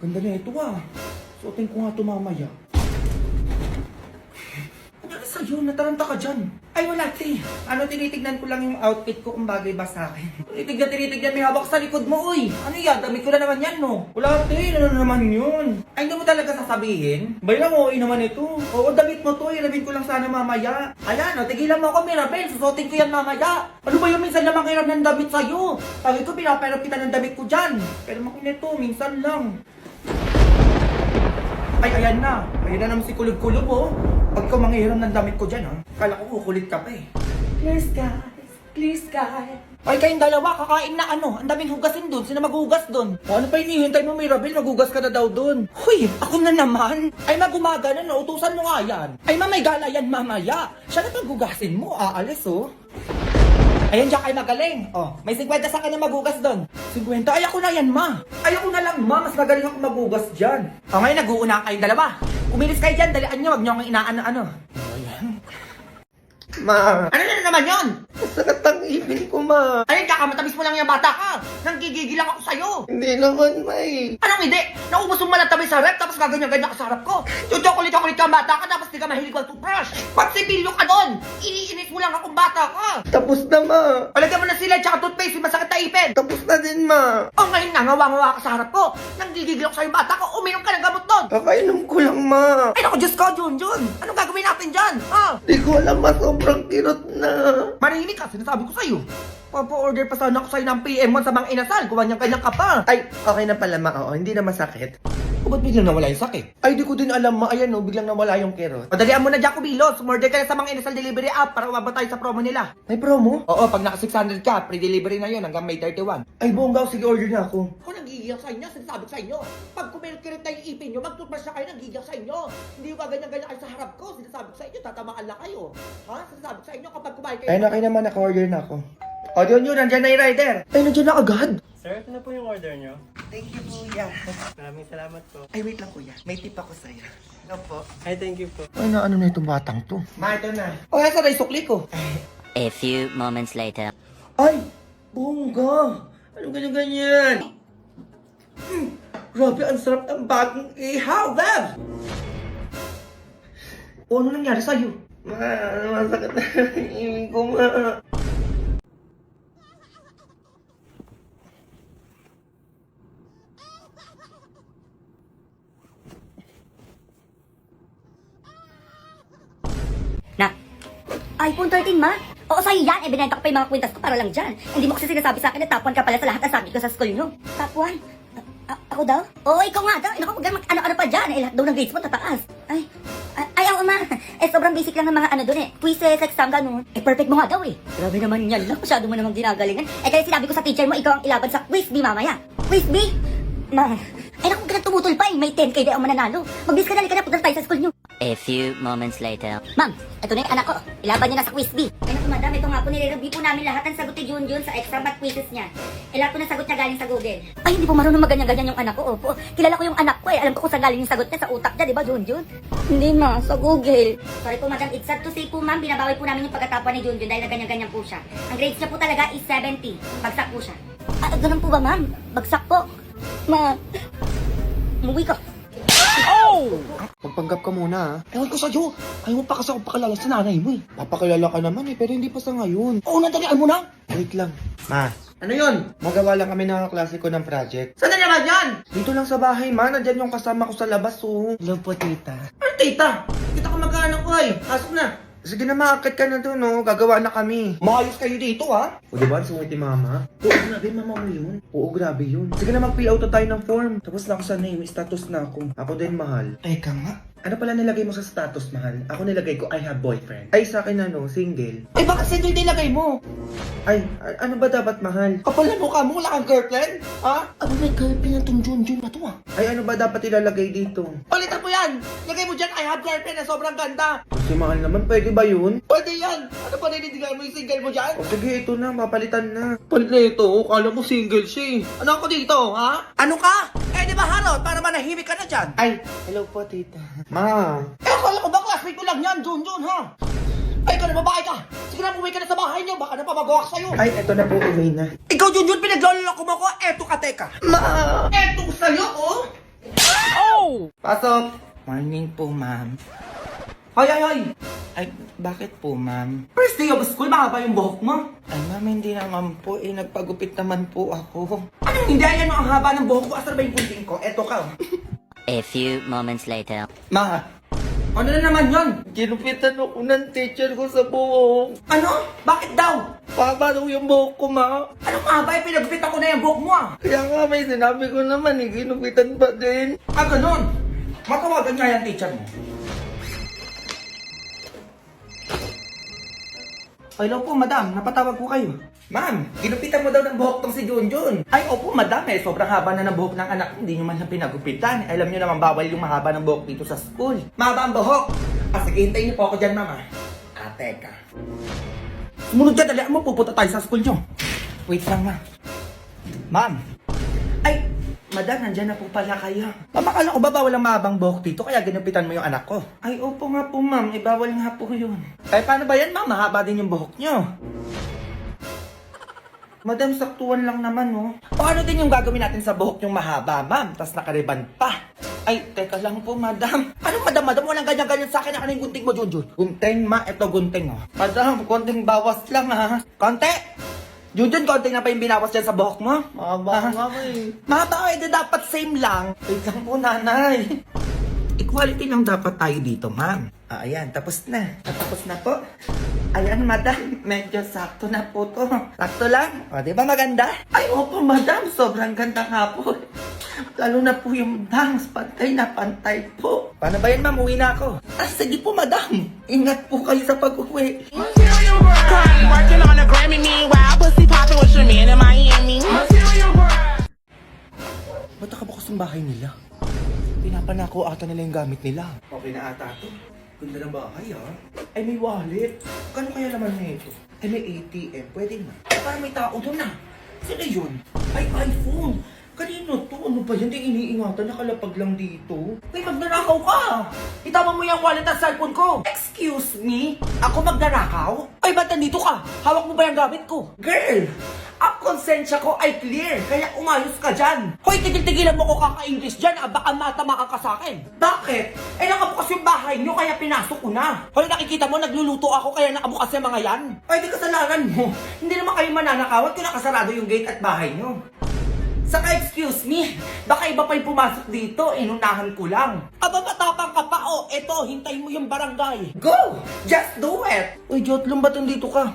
Ganda na ito ah. Suotin ko nga ito mamaya. Ano na sa'yo? Nataranta ka dyan. Ay wala, te. Ano, tinitignan ko lang yung outfit ko kung bagay ba sa akin. Tinitignan, may hawak sa likod mo, uy. Ano yan? Damit ko na naman yan, no? Wala, te. Ano naman yun? Ay, hindi mo talaga sasabihin? Bayang oo, naman ito. Oo, damit mo to. Ilabin ko lang sana mamaya. Ayan, o, tigilan mo ako, Mirabel. Susuotin ko yan mamaya. Ano ba yung minsan lamang hiram ng damit sa'yo? Sabi ko, pinapairap kita ng damit ko dyan. Pero makinito, minsan lang. Ay, ayan na. Ayan na naman si Kulog-Kulog, oh. Pag ikaw manghihiram ng damit ko dyan, ha? Kala ko kukulit ka pa, eh. Please, guys. Please, guys. Ay, kayong dalawa, kakain na ano? Ang daming hugasin dun. Sino maghugas dun? O, ano pa hinihintay mo, Mirabel? Maghugas ka na daw dun. Huy, ako na naman. Ay, magumaga na, no? Utusan mo nga yan. Ay, may gala yan mamaya. Siya na paghugasin mo, aalis, oh. Ayan, diyan kayo magaling. Oh, may 50 sa kanya maghugas doon. 50? Ay, ako na yan, ma. Ay, ako na lang, ma. Mas magaling ako maghugas dyan. O, ngayon, nag-uuna kayong dalawa. Umilis kayo dyan. Dalian nyo. Huwag nyo akong inaano-ano. Ayan. Ma. Ano na naman yun? Masakit ang ipin ko, ma. Ayun, kakamatamis mo lang yung bata ka. Nanggigigil lang ako sa'yo. Hindi naman, may. Anong hindi? Naubos mo malatabi sa rep, tapos gaganyan-ganyan ka sa harap ko. Chocolate-chocolate ka bata ka, tapos di ka mahilig mag-toothbrush. Pagsipilyo ka doon. Iniinis mo lang akong bata ka. Tapos na, ma. Palagyan mo na sila, tsaka toothpaste, yung masakit na ipin. Tapos na din, ma. O ngayon nga, ngawa-ngawa ka sa harap ko. Nanggigigil ako sa'yo bata ka, uminom ka ng gamot doon. Kakainom ko lang, ma. Ay, naku, Diyos ko, Junjun. Anong gagawin natin dyan? Ha? Di ko alam, ma. Sobrang kirot na. Manahimik ka, sinasabi ko sa'yo. Papa-order pa sana ako sa'yo ng PM1 sa mga inasal. Kuha niyang kanyang ka pa. Ay, okay na pala, ma. Oo, hindi na masakit. O, ba't biglang nawala yung sakit? Ay, di ko din alam, ma. Ayan, no, biglang nawala yung kirot. Padalian mo na, Jacobilos. Umorder ka na sa mga inasal delivery app para umabot tayo sa promo nila. May promo? Oo, pag naka 600 ka, pre-delivery na yun hanggang May 31. Ay, bongga, sige, order na ako. Ako nagigigil sa inyo, sinasabi ko sa inyo. Pag kumikirit na yung ipin nyo, mag-toothbrush na kayo, nagigigil sa inyo. Hindi ko ganyan-ganyan kayo sa harap ko. Sinasabi ko sa inyo, tatamaan lang kayo. Ha? Sinasabi ko sa inyo kapag kumain kayo. Ay, na kayo naman, naka-order na ako. O, yun, nandyan na yung rider. Ay, nandyan na agad. Sir, ito na po yung order nyo. Thank you, kuya. Maraming salamat po. Ay, wait lang, kuya. May tip ako sa'yo. Ano po? Ay, thank you po. Ay, na ano na itong batang to? Ma, ito na. O, nasa na yung sukli ko? A few moments later. Ay, bongga. Ano ganyan-ganyan? Grabe, ang sarap ng bagong ihaw, Bev! O, ano nangyari sa'yo? Ma, masakit na yung ko, ma. Na, iPhone 13, ma? Oo, sa'yo yan. Binenta ko pa yung mga kwintas ko para lang dyan. Hindi mo kasi sinasabi sa akin na top 1 ka pala sa lahat ng subject ko sa school nyo. Top 1? Ako daw? Oo, ikaw nga daw. Naku, ano pa dyan. Lahat daw ng grades mo tataas. Ay, oo, ma. Sobrang basic lang ng mga ano dun eh. Quizzes, exam, ganun. Perfect mo nga daw eh. Grabe naman yan lang. Masyado mo namang ginagalingan. Kaya sinabi ko sa teacher mo, ikaw ang ilaban sa Quiz B mamaya. Quiz B? Ma, ay naku, ganang tumutol pa eh. May 10K daw ang mananalo. Mag-diskanali ka na, punta tayo sa school nyo. A few moments later. Ma'am, ito na yung anak ko. Ilaban niya na sa quiz B. Ay naku madam, ito nga po nire-review po namin lahat ng sagot ni Junjun sa exam at quizzes niya. Lahat po ng sagot niya galing sa Google. Ay, hindi po marunong maganyan-ganyan yung anak ko. Opo, kilala ko yung anak ko eh. Alam ko kung saan galing yung sagot niya, sa utak niya, di ba Junjun? Hindi ma, sa Google. Sorry po madam, it's sad to say po ma'am, binabawi po namin yung pagkatapon ni Junjun dahil ganyan-ganyan po siya. Ang grades niya po talaga is 70. Bagsak po siya. Ganun po ba ma'am? Bagsak po. Ma, umuwi ka. Magpanggap ka muna, ha? Ewan ko sa'yo. Ayaw mo pa kasi ako pakilala sa nanay mo, eh. Papakilala ka naman, eh, pero hindi pa sa ngayon. Oo, nadalian mo na. Wait lang. Ma. Ano yun? Magawa lang kami ng klase ko ng project. Saan na naman yan? Dito lang sa bahay, ma. Nandyan yung kasama ko sa labas, oh. Hello po, tita. Ano, tita? Kita ko magkaanak ko, ay. Pasok na. Sige na, maakit ka na doon, no? Gagawa na kami. Maayos kayo dito, ha? O, diba? Sungit ni mama. Oo, grabe, mama mo yun. Oo, grabe yun. Sige na, mag-fill out na tayo ng form. Tapos na ako sa name, status na ako. Ako din, mahal. Teka nga. Ano pala nilagay mo sa status, mahal? Ako nilagay ko, I have boyfriend. Ay, sa akin ano, single. Ay, bakit single nilagay mo? Ay, ano ba dapat, mahal? Kapal na mukha mo, wala kang girlfriend? Ha? Ano may girlfriend na tong Junjun na to, ah? Ay, ano ba dapat ilalagay dito? Palitan mo yan! Lagay mo dyan, I have girlfriend na sobrang ganda! Si mahal naman, pwede ba yun? Pwede yan! Ano pa ninindigan mo yung single mo dyan? O sige, ito na, papalitan na. Palit na ito, kala mo single siya eh. Ano ako dito, ha? Ano ka? Eh, di ba Harold, para manahimik ka na dyan? Ay, hello po, tita. Ma. Eh, akala ko ba classmate ko lang yan, Junjun, ha? Ay, ikaw na babae ka! Sige na, umuwi ka na sa bahay niyo, baka napamagawa ka sa'yo! Ay, eto na po, uwi na. Ikaw, Junjun, pinagloloko mo ko, eto ka, teka! Ma! Eto sa'yo, oh! Pasok! Morning po, ma'am. Hoy, hoy, hoy! Ay, bakit po, ma'am? First day of school, mahaba yung buhok mo. Ay, ma'am, hindi naman po. Nagpagupit naman po ako. Anong hindi? Ayan ang haba ng buhok ko. Asar ba yung kunting ko? Eto ka. A few moments later. Ma, ano na naman yun? Ginupitan ako ng teacher ko sa buhok. Ano? Bakit daw? Papa daw yung buhok ko, ma. Anong haba? Pinagpitan ko na yung buhok mo ah. Kaya nga may sinabi ko naman, ginupitan pa din. Ah, ganun. Matawagan nga yung teacher mo. Hello po, madam. Napatawag po kayo. Ma'am, ginupitan mo daw ng buhok tong si Junjun. Ay, opo, madam. Sobrang haba na ng buhok ng anak ko. Hindi nyo man lang pinagupitan. Alam nyo naman, bawal yung mahaba ng buhok dito sa school. Mahaba ang buhok. Ah, sige, hintayin niyo po ako dyan, mama. Ah, teka. Sumunod dyan, dali mo. Pupunta tayo sa school nyo. Wait lang, ma. Ma'am. Ay, madam, nandyan na po pala kayo. Ma'am, akala ko ba bawal ang mahabang buhok dito, kaya ginupitan mo yung anak ko? Ay, opo nga po, ma'am. Bawal nga po yun. Ay, paano ba yan, ma'am? Mahaba din yung buhok nyo. Madam, saktuan lang naman, no? O ano din yung gagawin natin sa buhok yung mahaba, ma'am? Tapos nakariban pa. Ay, teka lang po, madam. Anong madam, madam? Walang ganyan-ganyan sa akin. Ano yung gunting mo, Junjun? Gunting, ma. Ito, gunting, oh. Madam, konting bawas lang, ha? Konti! Junjun, konting na pa yung binawas dyan sa buhok mo? Mahaba nga, eh. Mahaba, edi dapat same lang. Wait lang po, nanay. Equality lang dapat tayo dito, ma'am. Ah, ayan, tapos na. Tapos na po. Ayan, madam. Medyo sakto na po to. Sakto lang. O, di ba maganda? Ay, opo, madam. Sobrang ganda nga po. Lalo na po yung bangs. Pantay na pantay po. Paano ba yan, ma'am? Uwi na ako. Ah, sige po, madam. Ingat po kayo sa pag-uwi. Working on a Grammy, meanwhile, pussy poppin' with your man in Miami. Ba't nakabukas ang bahay nila? Pinapanako ata nila yung gamit nila. Okay na ata to. Ganda ng bahay, ha? Ay, may wallet. Kano kaya naman na ito? Ay, may ATM. Pwede na. Parang may tao doon na. Sino yun? Ay, iPhone. Kanino to? Ano ba yan? Di iniingatan. Nakalapag lang dito. Ay, magnanakaw ka! Itama mo yung wallet at cellphone ko! Excuse me? Ako magnanakaw? Ay, ba't nandito ka? Hawak mo ba yung gamit ko? Girl! Ang konsensya ko ay clear, kaya umayos ka dyan. Hoy, tigil-tigilan mo ko kaka-English dyan, baka matama ka sa akin. Bakit? Eh, nakabukas yung bahay nyo, kaya pinasok ko na. Hoy, nakikita mo, nagluluto ako, kaya nakabukas yung mga yan. Ay, di kasalanan mo. Hindi naman kayo mananakawan kung nakasarado yung gate at bahay nyo. Saka excuse me, baka iba pa yung pumasok dito, inunahan ko lang. Aba, matapang ka pa, oh. Eto, hintayin mo yung barangay. Go! Just do it! Uy, Jotlong, ba't nandito ka?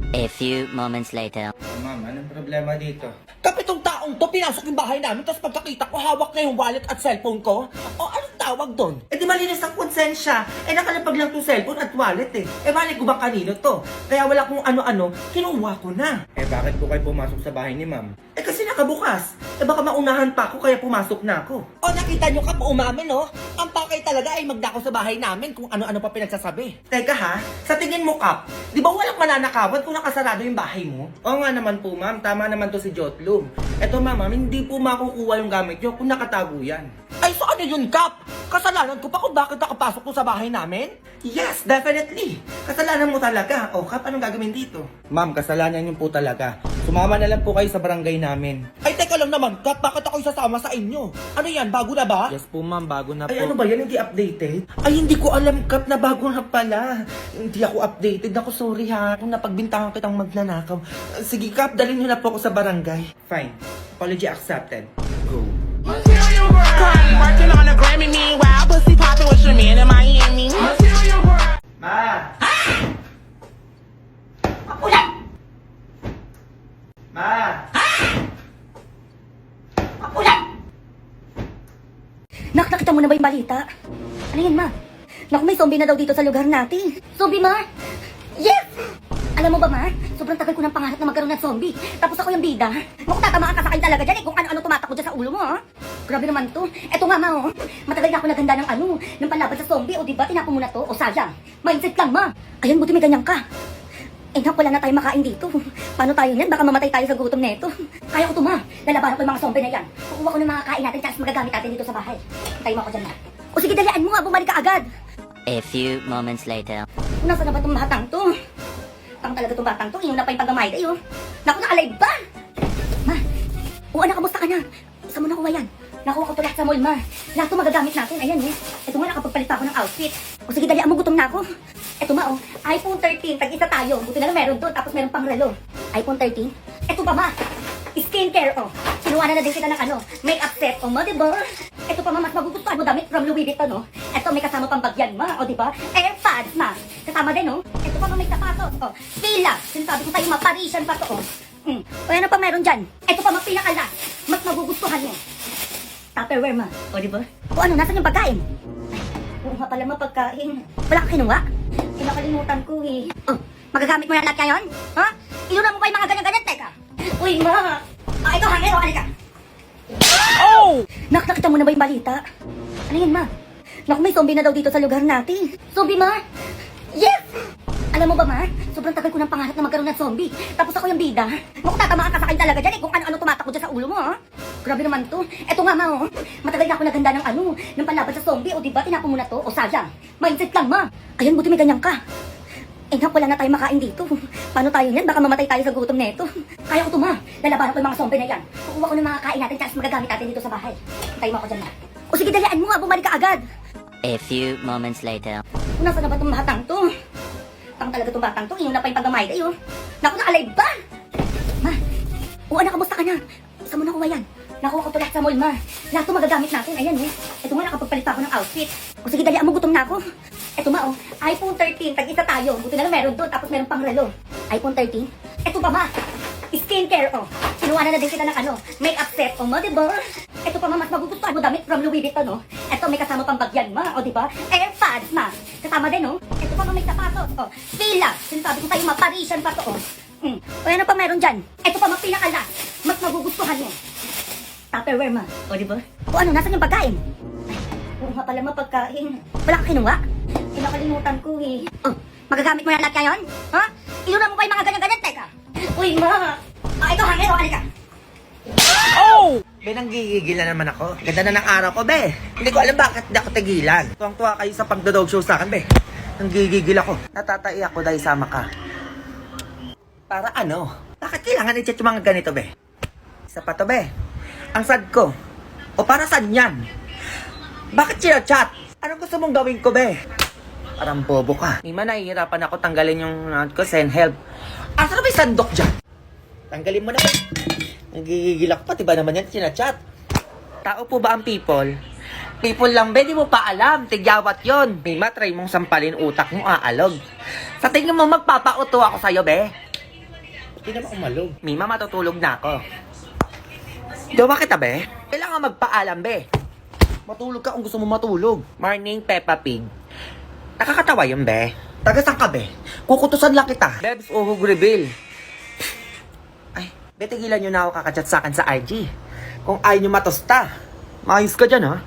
A few moments later. Ma'am, anong problema dito? Kapitong taong to, pinasok yung bahay namin, tapos pagkakita ko, hawak na yung wallet at cellphone ko. O, anong tawag doon? Eh, di malinis ang konsensya. Eh, nakalapag lang yung cellphone at wallet eh. Eh, mali ko ba kanino to? Kaya wala kong ano-ano, kinuha ko na. Eh, bakit po kayo pumasok sa bahay ni ma'am? Eh, kasi nakabukas. Eh, baka maunahan pa ako, kaya pumasok na ako. O, nakita nyo ka po umamin, no? Ang pakay talaga ay magdako sa bahay namin kung ano-ano pa pinagsasabi. Teka ha, sa tingin mo, Kap, di ba walang mananakawan kung nakasarado yung bahay mo? Oo nga naman po, ma'am. Tama naman to si Jotlum. Eto, ma'am, hindi po makukuha yung gamit nyo kung nakatago yan. Ay, so ano yun, Kap? Kasalanan ko pa kung bakit nakapasok ko sa bahay namin? Yes, definitely. Kasalanan mo talaga. O, Kap, anong gagawin dito? Ma'am, kasalanan nyo po talaga. Sumama na lang po kayo sa barangay namin. Ay, teka lang naman, Kap, bakit ako isasama sa inyo? Ano yan, bago na ba? Yes po, ma'am. Bago na po. Ay, ano ba yan? Hindi updated? Ay, hindi ko alam, Kap, na bago na pala. Hindi ako updated. Ako, sorry ha. Kung napagbintangan kitang magnanakaw. Sige, Kap, dalhin nyo na po ako sa barangay. Fine. Apology accepted. Go. Working on a Grammy, meanwhile, pussy poppin' with your man in Miami. Ma! Mapulan! Ma! Mapulan! Nakita mo na ba yung balita? Ano yan, ma? Naku, may zombie na daw dito sa lugar natin. Zombie, ma? Yes! Alam mo ba, ma? Sobrang tagal ko ng pangarap na magkaroon ng zombie. Tapos ako yung bida. Naku, tatamaan ka sa akin talaga dyan eh. Kung ano-ano tumatakbo dyan sa ulo mo, ha? Grabe naman to. Eto nga, ma, oh. Matagal na ako naganda ng panlaban sa zombie. O diba, tinapo mo na to? O sayang. Mindset lang, ma. Ayun, buti may ganyan ka. Eh, naku, wala na tayo makain dito. Paano tayo yan? Baka mamatay tayo sa gutom neto. Kaya ko to, ma. Lalabanan ko yung mga zombie na yan. Kukuha ko ng mga kain natin, tapos magagamit natin dito sa bahay. Hintayin mo ako dyan, ma. O sige, dalian mo nga. Bumalik ka agad. A few moments later. Nasaan na ba itong batang to? Tang talaga itong batang to. Iyon na pa yung paggamay tayo. Naku, nakalive ba? Ma, o anak, kamusta ka na? Saan mo nakuha yan? Nakuha ko to lahat sa mall, ma. Lahat to magagamit natin. Ayan, eh. Ito nga, nakapagpalit pa ako ng outfit. O sige, dali, mo gutom na ako. Ito, ma, oh. iPhone 13, tag-isa tayo. Buti na lang meron doon, tapos meron pang relo. iPhone 13? Ito ba, ma? Skincare, oh. Kinuha na din kita ng makeup set, oh, ma, diba? Ito pa, ma, mas magugustuhan mo damit from Louis Vuitton, oh. Ito, may kasama pang bagyan, ma, o, diba? AirPods, ma. Kasama din, oh. Ito pa, ma, may sapatos, oh. Fila. Sinasabi ko sa'yo, ma, Parisian pa to, oh. O, ano pa meron dyan? Ito pa, ma, pinakalas. Mas magugustuhan mo. Tupperware, ma. O, diba? O, ano, nasan yung pagkain? Oo nga pala, ma, pagkain. Wala ka kinuha? Nakalimutan ko, eh. Oh, magagamit mo yan lahat ngayon? Ha? Inunan mo pa yung mga ganyan-ganyan, teka. Uy, ma. Ah, ito, hangero, halika. Oh! Nakita mo na ba yung balita? Ano yun, ma? Naku, may zombie na daw dito sa lugar natin. Zombie, ma? Yes! Alam mo ba, ma? Sobrang tagal ko ng pangarap na magkaroon ng zombie. Tapos ako yung bida. Naku, tatamaan ka sa akin talaga dyan eh. Kung ano-ano tumatakbo dyan sa ulo mo, ha? Grabe naman to. Eto nga, ma, oh. Matagal na ako naganda ng panlaban sa zombie. O, diba? Tinapon mo na to. O, sayang. Mindset lang, ma. Ayan, buti may ganyan ka. Eh, wala na tayo makain dito. Paano tayo niyan? Baka mamatay tayo sa gutom neto. Kaya ko to, ma. Lalabanan ko yung mga zombie na yan. Kukuha ko ng mga kain natin, tapos magagamit natin dito sa bahay. Tayo mo ako dyan, ma. O, sige, dalian mo nga. Bumalik ka agad. A few moments later. Nasaan na ba itong batang to? Tang talaga itong batang to. Iyon na pa yung paggamay kayo. Naku, na-alive ba? Ma, anak, kamusta ka na? Saan mo nakuha yan? Nakuha ko to lahat sa mall, ma. Lahat to magagamit natin. Ayan, eh. Ito nga, nakapagpalit pa ako ng outfit. O sige, dali, mo gutom na ako. Ito, ma, oh. iPhone 13, tag-isa tayo. Buti na lang meron doon, tapos meron pang relo. iPhone 13? Ito ba, ma? Skincare, oh. Kinuha na din kita ng makeup set, oh, ma, diba? Ito pa, ma, mas magugustuhan mo damit from Louis Vuitton, oh. Ito, may kasama pang bagyan, ma, o, diba? AirPods, ma. Kasama din, oh. Ito pa, ma, may sapatos, oh. Fila. Sinasabi ko sa'yo, ma, Parisian pa to, oh. O, ano pa meron dyan? Ito pa, ma, pinakalas. Mas magugustuhan mo. Tupperware, ma. O, diba? O, ano, nasan yung pagkain? Oo nga pala, ma, pagkain. Wala ka kinuha? Nakalimutan ko, eh. Oh, magagamit mo yan lahat ngayon? Ha? Inunan mo pa yung mga ganyan-ganyan, teka. Uy, ma. Ah, ito, hangero, halika. Oh! Be, nanggigigil na naman ako. Ganda na ng araw ko, be. Hindi ko alam bakit di ako tigilan. Tuwang-tuwa kayo sa pagdodog show sa akin, be. Nanggigigil ako. Natatai ako dahil sama ka. Para ano? Bakit kailangan i-chat yung mga ganito, be? Isa pa to, be. Ang sad ko. O para saan yan? Bakit chat? Anong gusto mong gawin ko, be? Parang bobo ka. Mima, nahihirapan ako tanggalin yung ko, send help. Asa na ba yung sandok dyan? Tanggalin mo na, be. Nagigigil ako, pati ba naman yan sinachat? Tao po ba ang people? People lang, be, di mo pa alam. Tigyawat yon. Mima, try mong sampalin utak mo, aalog. Sa tingin mo, magpapauto ako sa'yo, be. Hindi naman umalog. Mima, matutulog na ako. Dawa kita, be. Kailangan magpaalam, be. Matulog ka kung gusto mo matulog. Morning, Peppa Pig. Nakakatawa yun, be. Taga saan ka, be? Kukutusan lang kita. Bebs, uhug reveal. Ay, be, tigilan nyo na ako kakachat sa akin sa IG. Kung ayaw nyo matosta. Maayos ka dyan, ha?